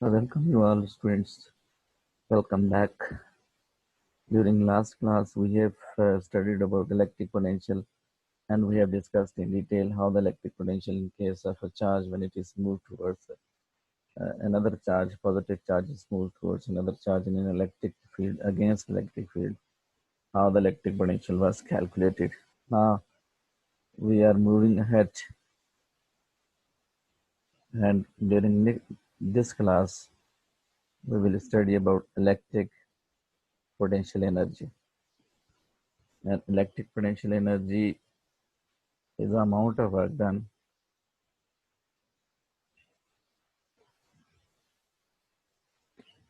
Welcome you all students. Welcome back. During last class, we have studied about electric potential and we have discussed in detail how the electric potential in case of a charge when it is moved towards another charge, positive charge is moved towards another charge in an electric field against electric field, how the electric potential was calculated. Now we are moving ahead and during this class, we will study about electric potential energy. And electric potential energy is the amount of work done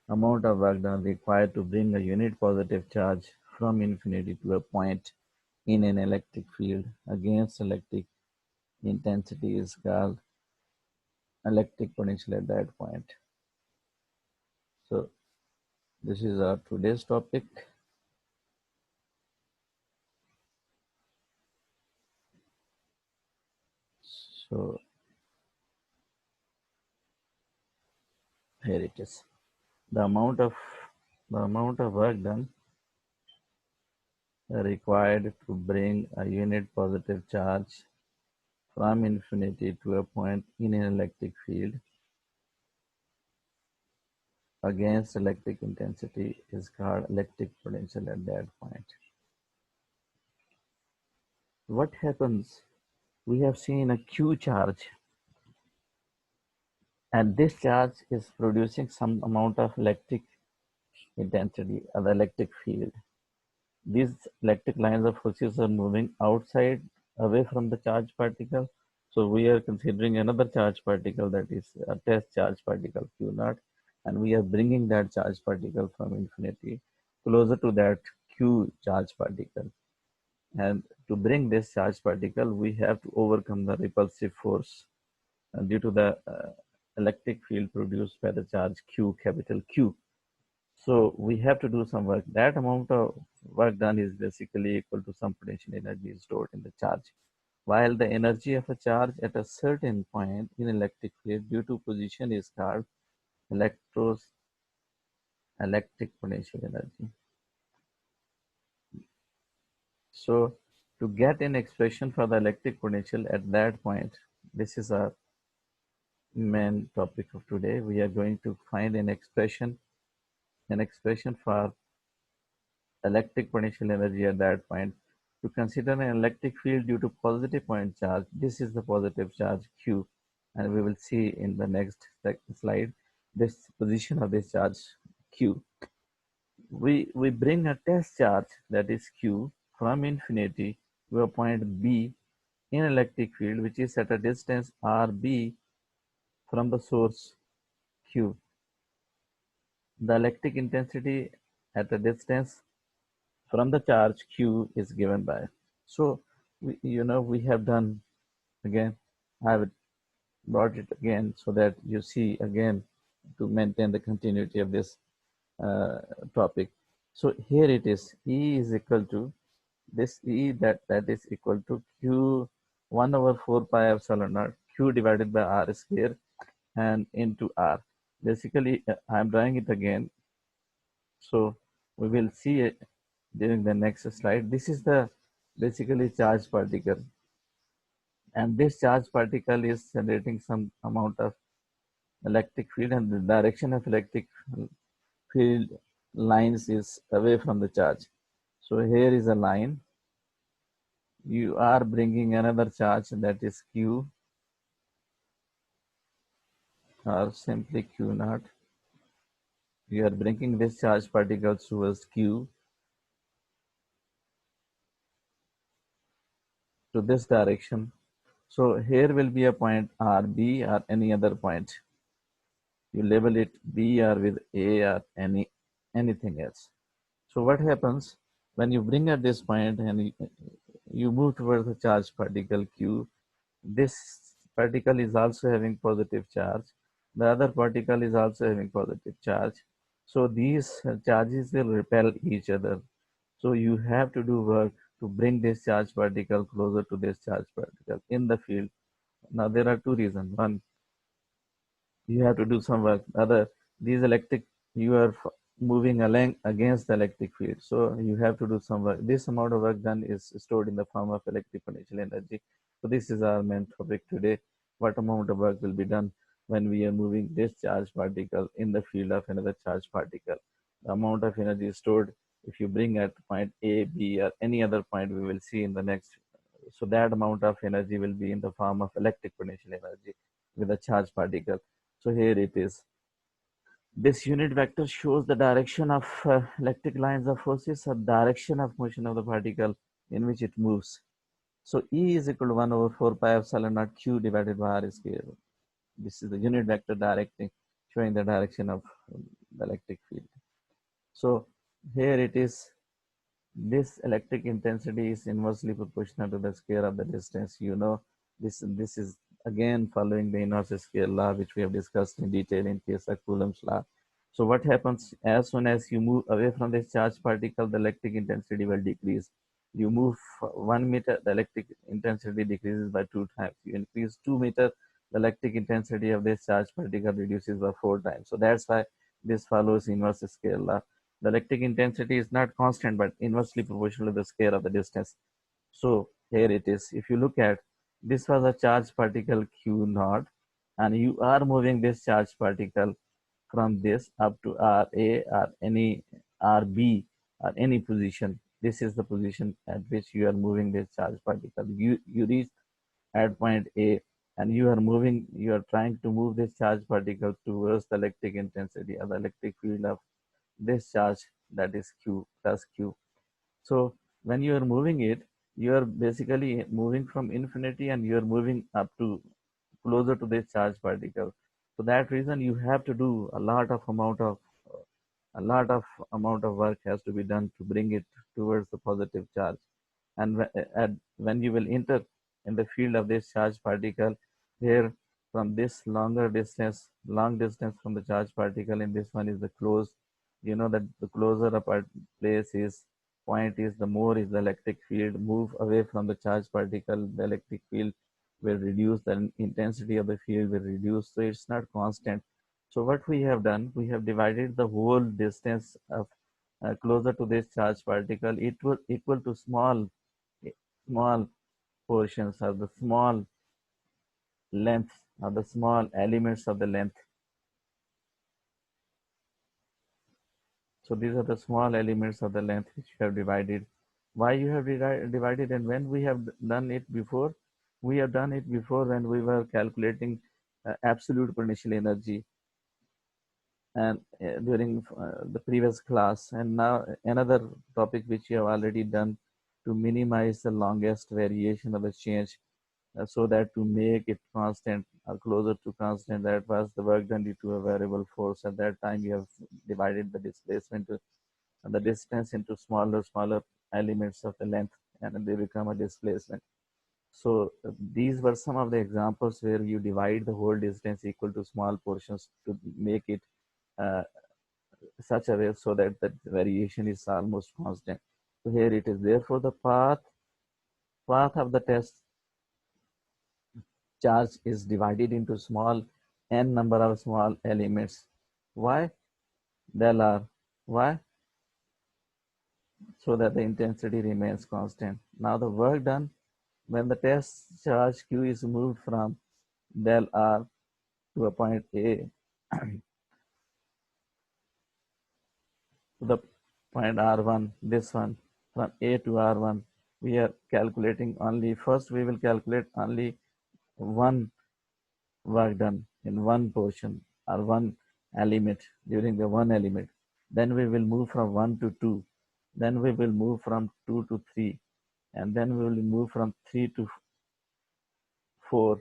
required to bring a unit positive charge from infinity to a point in an electric field against electric intensity is called electric potential at that point. So this is our today's topic. So here it is. The amount of work done required to bring a unit positive charge from infinity to a point in an electric field against electric intensity is called electric potential at that point. What happens? We have seen a Q charge, and this charge is producing some amount of electric intensity or the electric field. These electric lines of forces are moving outside away from the charge particle. So we are considering another charge particle, that is a test charge particle Q naught, and we are bringing that charge particle from infinity closer to that Q charge particle. And to bring this charge particle, we have to overcome the repulsive force due to the electric field produced by the charge Q, capital Q. So we have to do some work. That amount of work done is basically equal to some potential energy stored in the charge. While the energy of a charge at a certain point in electric field due to position is called electric potential energy. So to get an expression for the electric potential at that point, this is our main topic of today. We are going to find an expression for electric potential energy at that point. To consider an electric field due to positive point charge, this is the positive charge Q, and we will see in the next slide this position of this charge Q. We bring a test charge, that is Q, from infinity to a point B in electric field which is at a distance RB from the source Q. The electric intensity at a distance from the charge Q is given by. So we have done again. I have brought it again so that you see again to maintain the continuity of this topic. So here it is. E is equal to this E that is equal to Q 1 over 4 pi epsilon naught Q divided by R square and into R. Basically, I'm drawing it again. So we will see it during the next slide. This is the basically charged particle, and this charged particle is generating some amount of electric field, and the direction of electric field lines is away from the charge. So here is a line. You are bringing another charge, that is Q, or simply Q naught. You are bringing this charge particle towards Q to this direction. So here will be a point R, B, or any other point. You label it B or with A or anything else. So what happens when you bring at this point and you move towards the charged particle Q, this particle is also having positive charge. The other particle is also having positive charge. So these charges will repel each other. So you have to do work to bring this charged particle closer to this charged particle in the field. Now there are two reasons. One, you have to do some work. Other, these electric, you are moving along against the electric field. So you have to do some work. This amount of work done is stored in the form of electric potential energy. So this is our main topic today. What amount of work will be done when we are moving this charged particle in the field of another charged particle? The amount of energy stored if you bring at point A, B, or any other point we will see in the next. So that amount of energy will be in the form of electric potential energy with a charged particle. So here it is. This unit vector shows the direction of electric lines of forces or direction of motion of the particle in which it moves. So E is equal to 1 over 4 pi epsilon naught Q divided by R square. This is the unit vector directing, showing the direction of the electric field. So here it is. This electric intensity is inversely proportional to the square of the distance. You know, this is again following the inverse square law, which we have discussed in detail in case of Coulomb's law. So what happens as soon as you move away from this charged particle, the electric intensity will decrease. You move 1 meter, the electric intensity decreases by 2 times. You increase 2 meters, the electric intensity of this charged particle reduces by 4 times. So that's why this follows inverse square law. The electric intensity is not constant but inversely proportional to the square of the distance. So here it is. If you look at, this was a charged particle Q naught, and you are moving this charged particle from this up to RA or any RB or any position. This is the position at which you are moving this charged particle. You reach at point A, and you are trying to move this charged particle towards the electric intensity or the electric field of this charge, that is Q plus Q. So when you are moving it, you are basically moving from infinity and you are moving up to closer to this charged particle. For that reason, you have to do a lot of amount of work has to be done to bring it towards the positive charge. And when you will enter in the field of this charged particle, here from this long distance from the charged particle, in this one is the close. You know that the closer a place is, point is, the more is the electric field. Move away from the charged particle, the electric field will reduce, the intensity of the field will reduce. So it's not constant. So what we have done, we have divided the whole distance of closer to this charged particle. It will equal to small portions of the small length of the small elements of the length. So these are the small elements of the length which you have divided. Why you have divided, and when we have done it before? We have done it before when we were calculating absolute potential energy, and during the previous class. And now another topic which you have already done, to minimize the longest variation of the change, so that to make it constant or closer to constant. That was the work done due to a variable force. At that time you have divided the displacement to, the distance into smaller elements of the length, and they become a displacement. So these were some of the examples where you divide the whole distance equal to small portions to make it uh, such a way so that the variation is almost constant. So here it is. Therefore, the path of the test charge is divided into small n number of small elements. Why? Del R. Why? So that the intensity remains constant. Now the work done when the test charge Q is moved from del R to a point A to the point R1, this one, from A to R1, we are calculating only, first we will calculate only one work done in one portion or one element during the one element. Then we will move from 1 to 2. Then we will move from 2 to 3. And then we will move from 3 to 4.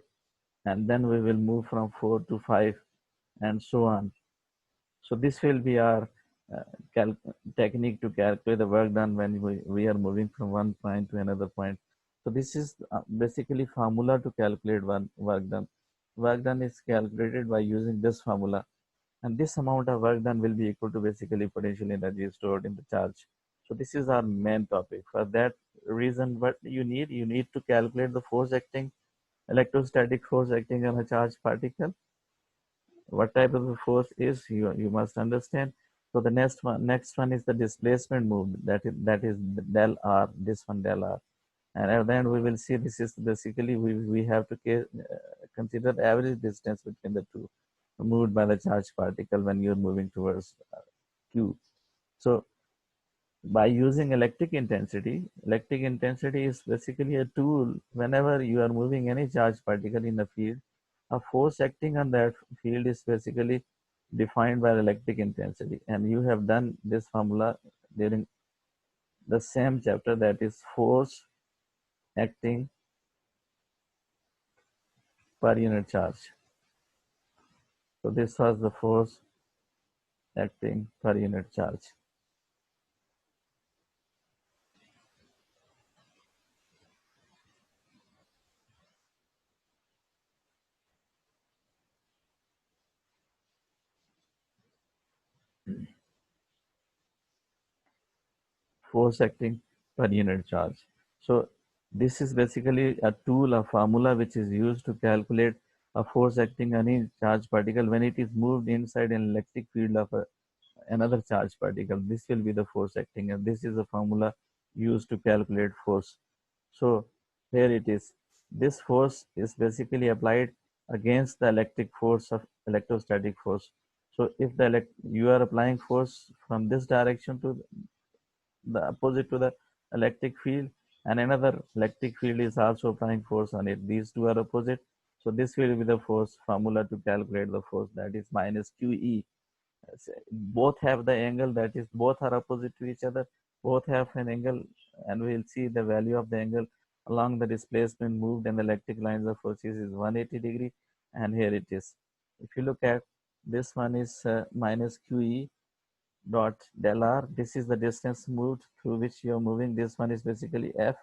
And then we will move from 4 to 5 and so on. So this will be our technique to calculate the work done when we are moving from one point to another point. So this is basically formula to calculate one work done. Work done is calculated by using this formula, and this amount of work done will be equal to basically potential energy stored in the charge. So this is our main topic. For that reason, what you need to calculate the force acting, electrostatic force acting on a charged particle. What type of a force is, you must understand. So the next one is the displacement moved, that is del r, this one del r. And at the end we will see, this is basically, we have to consider the average distance between the two moved by the charged particle when you're moving towards q. So by using electric intensity is basically a tool. Whenever you are moving any charged particle in a field, a force acting on that field is basically defined by electric intensity. And you have done this formula during the same chapter, that is force acting per unit charge. So this was the force acting per unit charge. Force acting per unit charge. So this is basically a tool, a formula which is used to calculate a force acting on a charged particle when it is moved inside an electric field of another charged particle. This will be the force acting, and this is a formula used to calculate force. So here it is. This force is basically applied against the electric force of electrostatic force. So if you are applying force from this direction to the opposite to the electric field, and another electric field is also applying force on it, these two are opposite. So this will be the force formula to calculate the force, that is minus QE. Both have the angle, that is both are opposite to each other, both have an angle, and we'll see the value of the angle along the displacement moved and the electric lines of forces is 180 degree. And here it is. If you look at this one is minus QE dot del r. This is the distance moved through which you are moving. This one is basically F.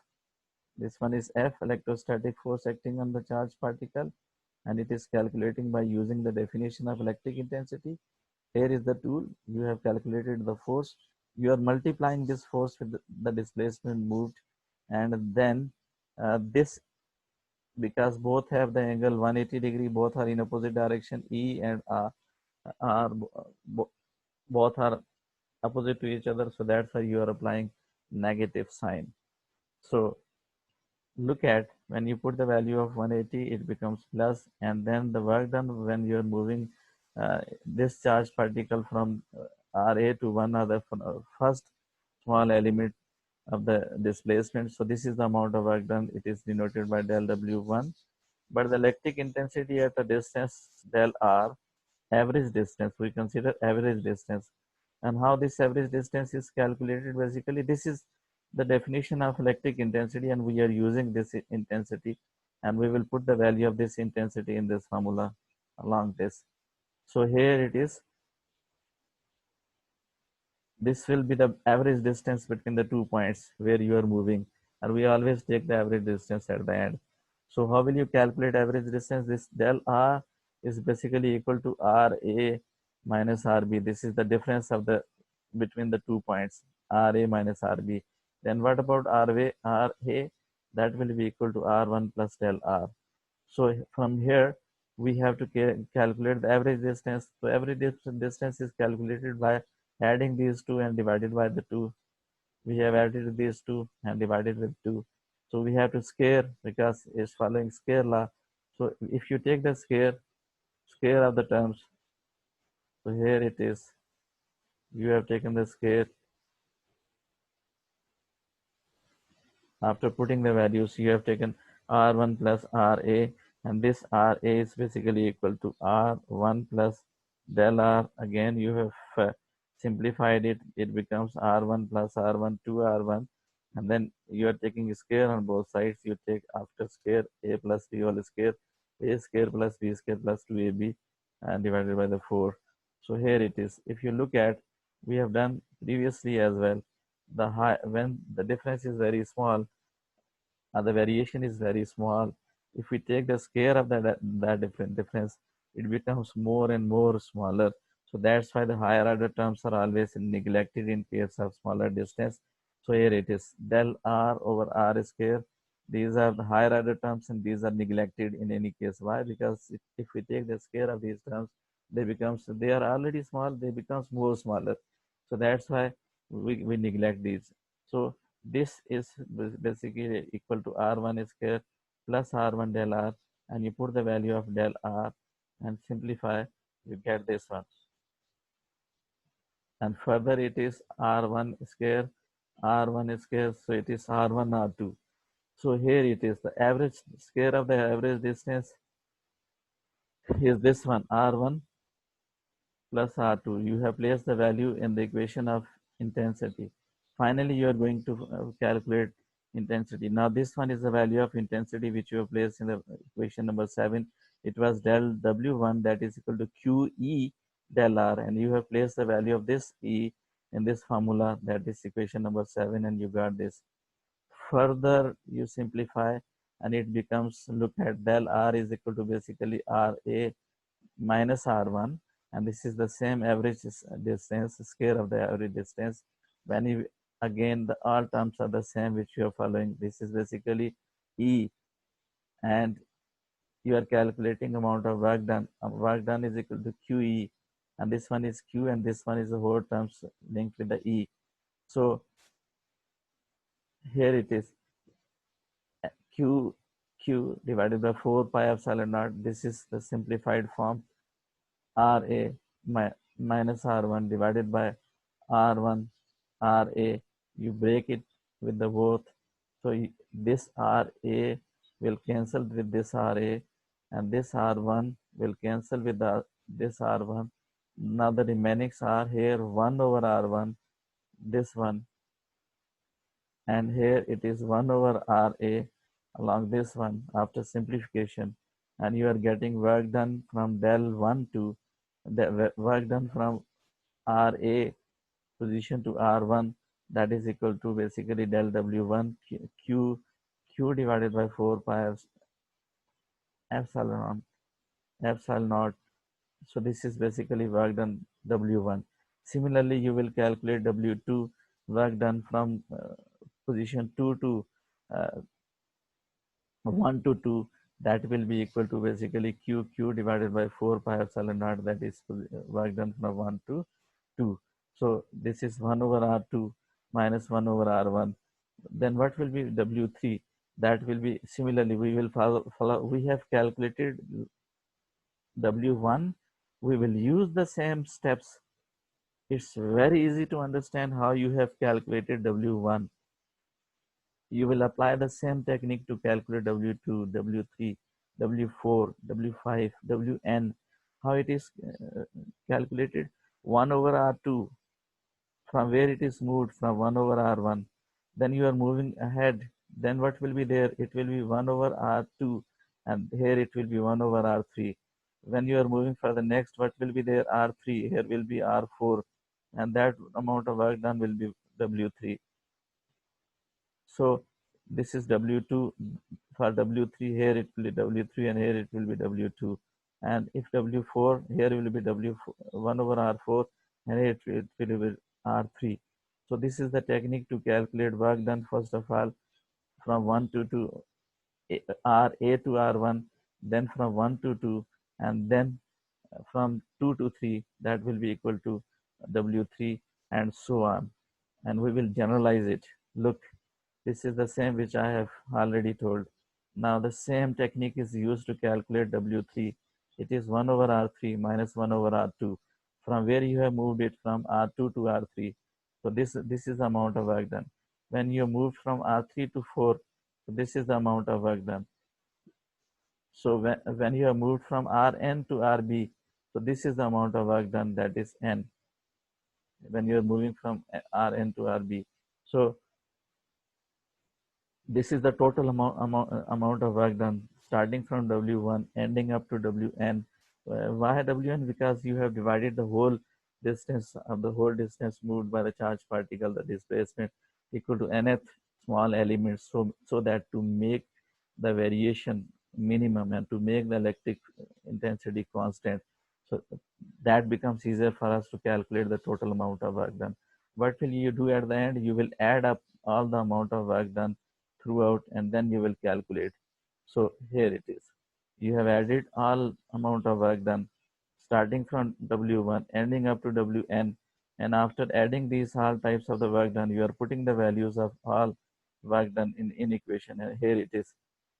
This one is F, electrostatic force acting on the charged particle, and it is calculating by using the definition of electric intensity. Here is the tool. You have calculated the force. You are multiplying this force with the displacement moved, and then this, because both have the angle 180 degree, both are in opposite direction. E and R are both are opposite to each other, so that's why you are applying negative sign. So look at, when you put the value of 180, it becomes plus, and then the work done when you're moving this charged particle from RA to one other first small element of the displacement. So this is the amount of work done. It is denoted by del W1. But the electric intensity at a distance del R, average distance, we consider average distance. And how this average distance is calculated, basically this is the definition of electric intensity, and we are using this intensity, and we will put the value of this intensity in this formula along this. So here it is. This will be the average distance between the 2 points where you are moving, and we always take the average distance at the end. So how will you calculate average distance? This del R is basically equal to RA minus RB. This is the difference of the between the 2 points, RA minus RB. Then what about RA? That will be equal to R1 plus del R. So from here, we have to calculate the average distance. So average distance is calculated by adding these two and divided by the two. We have added these two and divided with 2. So we have to square, because it's following square law. So if you take the square of the terms, so here it is. You have taken the square. After putting the values, you have taken R1 plus RA, and this RA is basically equal to R1 plus del R. Again, you have simplified it. It becomes R1 plus R1 to R1, and then you are taking square on both sides. You take after square A plus B whole square, A square plus B square plus 2AB, and divided by the 4. So here it is. If you look at, we have done previously as well, the high, when the difference is very small, the variation is very small. If we take the square of that difference, it becomes more and more smaller. So that's why the higher order terms are always neglected in case of smaller distance. So here it is, del R over R square. These are the higher order terms, and these are neglected in any case. Why? Because if we take the square of these terms, they are already small, they becomes more smaller. So that's why we neglect these. So this is basically equal to r1 square plus r1 del r, and you put the value of del r and simplify, you get this one. And further it is r1 square, r1 square, so it is r1 r2. So here it is the average square of the average distance is this one, r1 plus R2. You have placed the value in the equation of intensity. Finally, you are going to calculate intensity. Now, this one is the value of intensity which you have placed in the equation number 7. It was del W1, that is equal to QE del R, and you have placed the value of this E in this formula, that is equation number 7, and you got this. Further, you simplify and it becomes, look at del R is equal to basically RA minus R1, and this is the same average distance, square of the average distance. When you, again, the all terms are the same which you are following. This is basically E, and you are calculating amount of work done. Work done is equal to QE, and this one is Q, and this one is the whole terms linked with the E. So here it is Q divided by 4 pi epsilon naught. This is the simplified form. RA minus R1 divided by R1 RA. You break it with the both. So this RA will cancel with this RA, and this R1 will cancel with this R1. Now the remaining are here 1 over R1, this one, and here it is 1 over RA along this one after simplification, and you are getting work done from del 1 to the work done from RA position to R1, that is equal to basically del W1 Q divided by 4 pi epsilon naught. So this is basically work done W1. Similarly, you will calculate W2, work done from position 2 to 1 to 2, that will be equal to basically Q divided by 4 pi epsilon naught, that is work done from 1 to 2. So this is 1 over R2 minus 1 over R1. Then what will be W3? That will be similarly, we will follow. We have calculated W1. We will use the same steps. It's very easy to understand how you have calculated W1. You will apply the same technique to calculate W2, W3, W4, W5, Wn. How it is calculated? 1 over R2, from where it is moved from 1 over R1. Then you are moving ahead. Then what will be there? It will be 1 over R2, and here it will be 1 over R3. When you are moving for the next, what will be there? R3, here will be R4, and that amount of work done will be W3. So this is W2. For W3, here it will be W3, and here it will be W2. And if W4, here will be W1 over R4, and here it will be R3. So this is the technique to calculate work done, first of all, from 1 to 2, RA to R1, then from 1 to 2, and then from 2 to 3, that will be equal to W3, and so on. And we will generalize it. Look, this is the same which I have already told. Now the same technique is used to calculate W3. It is 1 over R3 minus 1 over R2, from where you have moved it from R2 to R3. So this is the amount of work done. When you moved from R3 to 4, so this is the amount of work done. So when you have moved from Rn to Rb, so this is the amount of work done, that is N, when you are moving from Rn to Rb. So this is the total amount of work done, starting from W1, ending up to Wn. Why Wn? Because you have divided the whole distance moved by the charged particle, the displacement, equal to nth small elements. So that to make the variation minimum and to make the electric intensity constant, so that becomes easier for us to calculate the total amount of work done. What will you do at the end? You will add up all the amount of work done throughout, and then you will calculate. So here it is. You have added all amount of work done. starting from W1, ending up to Wn. And after adding these all types of the work done, you are putting the values of all work done in equation. And here it is.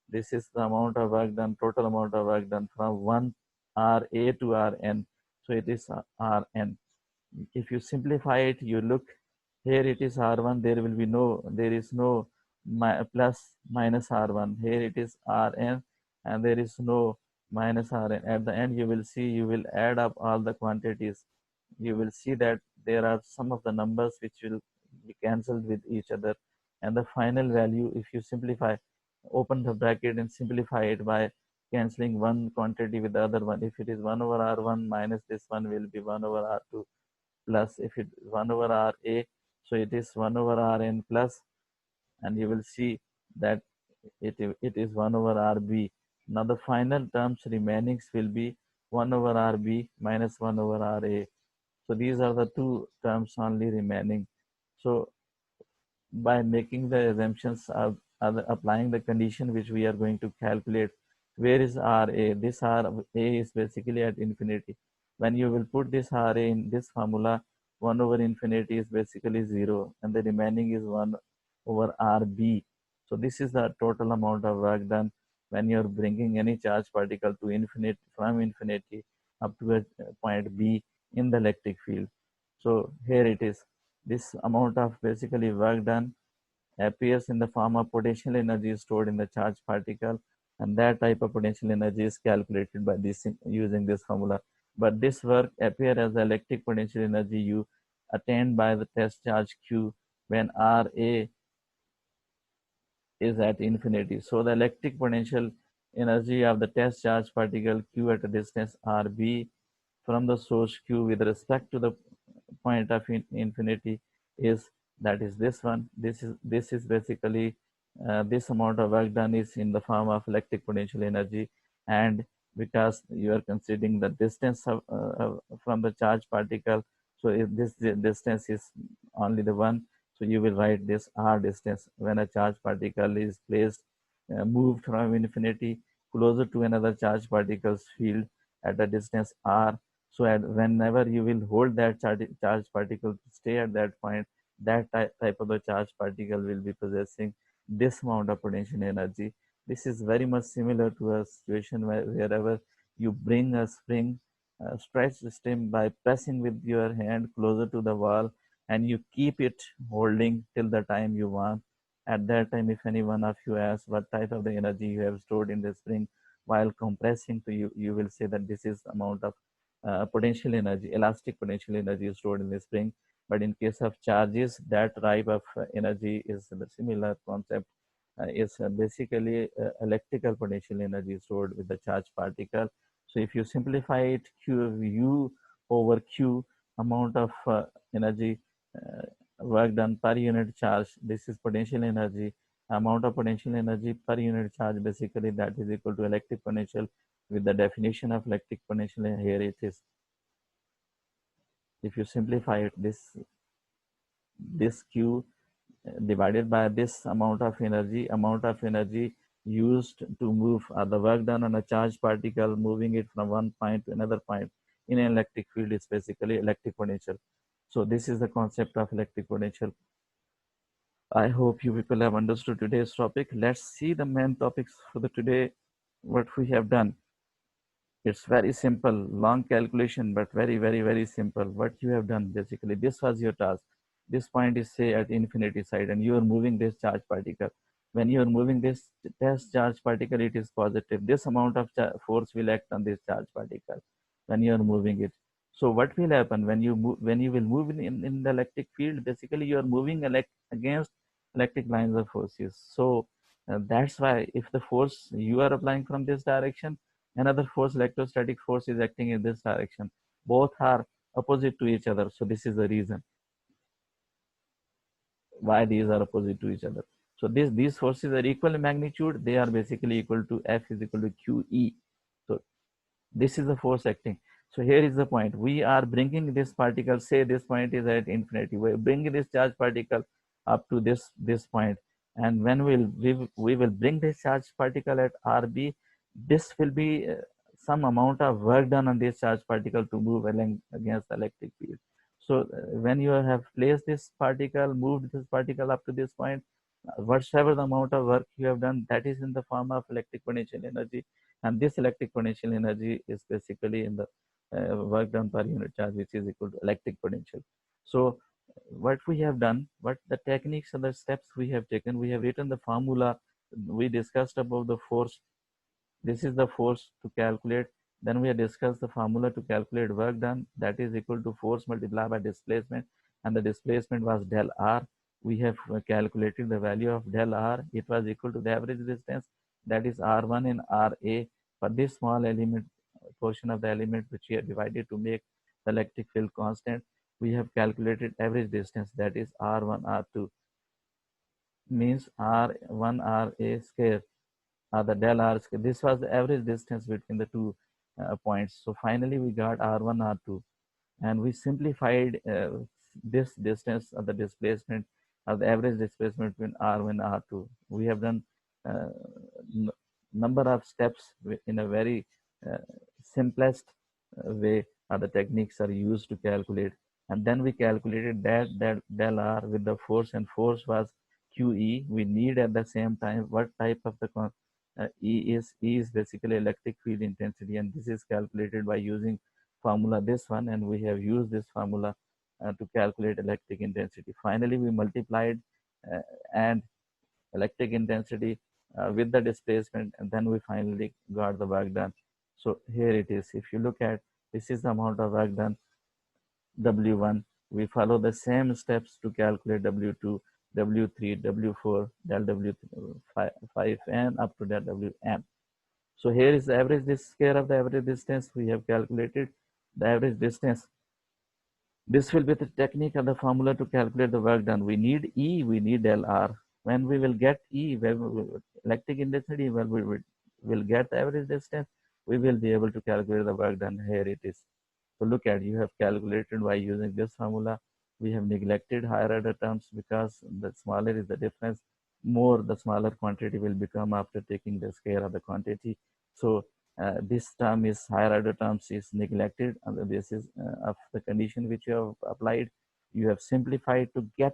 This is the amount of work done, total amount of work done from 1 Ra to Rn. So it is Rn. If you simplify it, you look here, it is R1, there is no plus minus R1. Here it is Rn, and there is no minus Rn. At the end, you will see, you will add up all the quantities. You will see that there are some of the numbers which will be cancelled with each other. And the final value, if you simplify, open the bracket and simplify it by cancelling one quantity with the other one. If it is 1 over R1 minus this one will be 1 over R2 plus, if it is 1 over Ra, so it is 1 over Rn plus, and you will see that it is 1 over Rb. Now the final terms remaining will be 1 over Rb minus 1 over Ra. So these are the two terms only remaining. So by making the assumptions of applying the condition which we are going to calculate, where is Ra? This Ra is basically at infinity. When you will put this Ra in this formula, 1 over infinity is basically 0, and the remaining is 1 over Rb. So this is the total amount of work done when you're bringing any charge particle to infinity, from infinity up to a point B in the electric field. So here it is. This amount of basically work done appears in the form of potential energy stored in the charged particle, and that type of potential energy is calculated by this using this formula. But this work appear as the electric potential energy U attained by the test charge Q when Ra is at infinity. So the electric potential energy of the test charge particle Q at a distance Rb from the source Q with respect to the point of infinity is, that is this one. This is basically this amount of work done is in the form of electric potential energy, and because you are considering the distance from the charge particle, so if this distance is only the one, so you will write this r distance when a charge particle is placed, moved from infinity closer to another charge particle's field at a distance r. So whenever you will hold that charge particle to stay at that point, that type of the charge particle will be possessing this amount of potential energy. This is very much similar to a situation wherever you bring a spring stretch system by pressing with your hand closer to the wall, and you keep it holding till the time you want. At that time, if any one of you asks what type of the energy you have stored in the spring while compressing to you, you will say that this is amount of potential energy, elastic potential energy stored in the spring. But in case of charges, that type of energy is the similar concept. Is basically electrical potential energy stored with the charge particle. So if you simplify it, Q U over Q, amount of energy work done per unit charge. This is potential energy. Amount of potential energy per unit charge, basically that is equal to electric potential with the definition of electric potential, and here it is. If you simplify it, this Q divided by this amount of energy used to move the work done on a charged particle, moving it from one point to another point in an electric field, is basically electric potential. So this is the concept of electric potential. I hope you people have understood today's topic. Let's see the main topics for the today, what we have done. It's very simple, long calculation, but very simple. What you have done, basically, this was your task. This point is say at infinity side, and you are moving this charge particle. When you are moving this test charge particle, it is positive. This amount of force will act on this charge particle when you are moving it. So what will happen when you move, when you will move in the electric field? Basically, you are moving against electric lines of forces. So that's why if the force you are applying from this direction, another force, electrostatic force, is acting in this direction. Both are opposite to each other. So this is the reason why these are opposite to each other. So these forces are equal in magnitude. They are basically equal to F is equal to QE. So this is the force acting. So here is the point. We are bringing this particle, say this point is at infinity. We bring this charge particle up to this point, and when we will bring this charge particle at RB, this will be some amount of work done on this charged particle to move along against the electric field. So when you have placed this particle, moved this particle up to this point, whatsoever the amount of work you have done, that is in the form of electric potential energy. And this electric potential energy is basically in the work done per unit charge, which is equal to electric potential. So what we have done, what the techniques and the steps we have taken, we have written the formula. We discussed about the force. This is the force to calculate. Then we have discussed the formula to calculate work done, that is equal to force multiplied by displacement, and the displacement was del r. We have calculated the value of del r. It was equal to the average distance, that is r1 and ra, for this small element portion of the element which we have divided to make the electric field constant. We have calculated average distance, that is r1 r2, means r1 ra square, the del r square. This was the average distance between the two points. So finally we got r1 r2, and we simplified this distance of the displacement of the average displacement between r1 and r2. We have done uh, number of steps in a very uh, simplest way. The techniques are used to calculate, and then we calculated that del r with the force, and force was QE. We need at the same time what type of the E is basically electric field intensity, and this is calculated by using formula this one, and we have used this formula to calculate electric intensity. Finally, we multiplied uh, and electric intensity with the displacement, and then we finally got the work done. So here it is. If you look at, this is the amount of work done, W1. We follow the same steps to calculate W2, W3, W4, del W5, and up to del Wm. So here is the average, this square of the average distance. We have calculated the average distance. This will be the technique and the formula to calculate the work done. We need E, we need LR. When we will get E, electric intensity, when we will get the average distance, we will be able to calculate the work done. Here it is. So look at, you have calculated by using this formula. We have neglected higher order terms because the smaller is the difference, more the smaller quantity will become after taking the square of the quantity. So this term is higher order terms is neglected on the basis of the condition which you have applied. You have simplified to get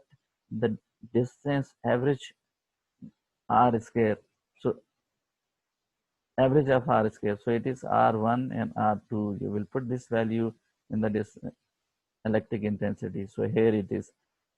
the distance average r square. So average of r square. So it is r1 and r2. You will put this value in the electric intensity. So here it is.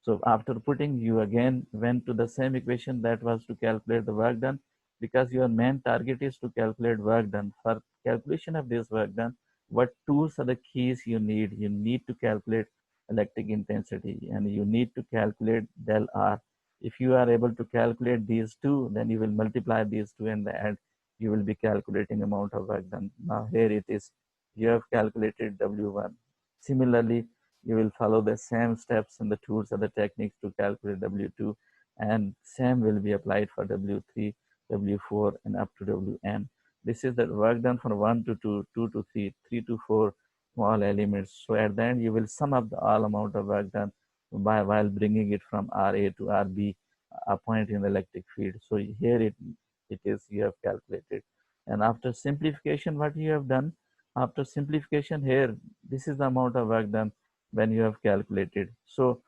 So after putting, you again went to the same equation that was to calculate the work done, because your main target is to calculate work done. For calculation of this work done, what tools are the keys you need? You need to calculate electric intensity, and you need to calculate del R. If you are able to calculate these two, then you will multiply these two and add, you will be calculating amount of work done. Now here it is. You have calculated W1. Similarly, you will follow the same steps and the tools and the techniques to calculate W2, and same will be applied for W3, W4, and up to Wn. This is the work done from 1 to 2, 2 to 3, 3 to 4 small elements. So at the end, you will sum up the all amount of work done while bringing it from Ra to Rb, a point in the electric field. So here it is, you have calculated. And after simplification, what you have done, after simplification here, this is the amount of work done when you have calculated. So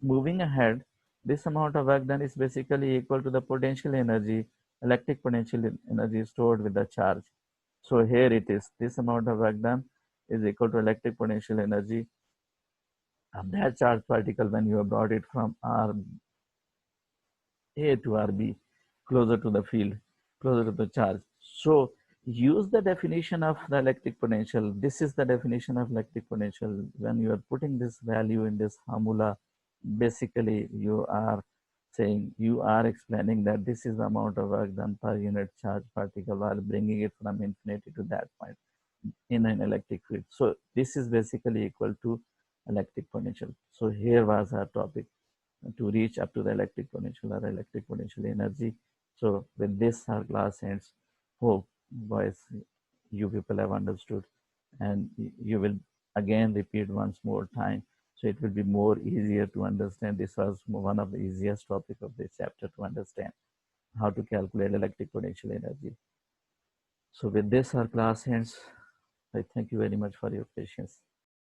moving ahead, this amount of work done is basically equal to the potential energy, electric potential energy stored with the charge. So here it is, this amount of work done is equal to electric potential energy of that charge particle when you have brought it from R A to RB, closer to the field, closer to the charge. So use the definition of the electric potential. This is the definition of electric potential. When you are putting this value in this formula, basically you are saying, you are explaining that this is the amount of work done per unit charge particle while bringing it from infinity to that point in an electric field. So this is basically equal to electric potential. So here was our topic, to reach up to the electric potential or electric potential energy. So with this, our class ends. Hope, boys, you people have understood, and you will again repeat once more time. So it will be more easier to understand. This was one of the easiest topic of this chapter to understand, how to calculate electric potential energy. So with this, our class ends. I thank you very much for your patience.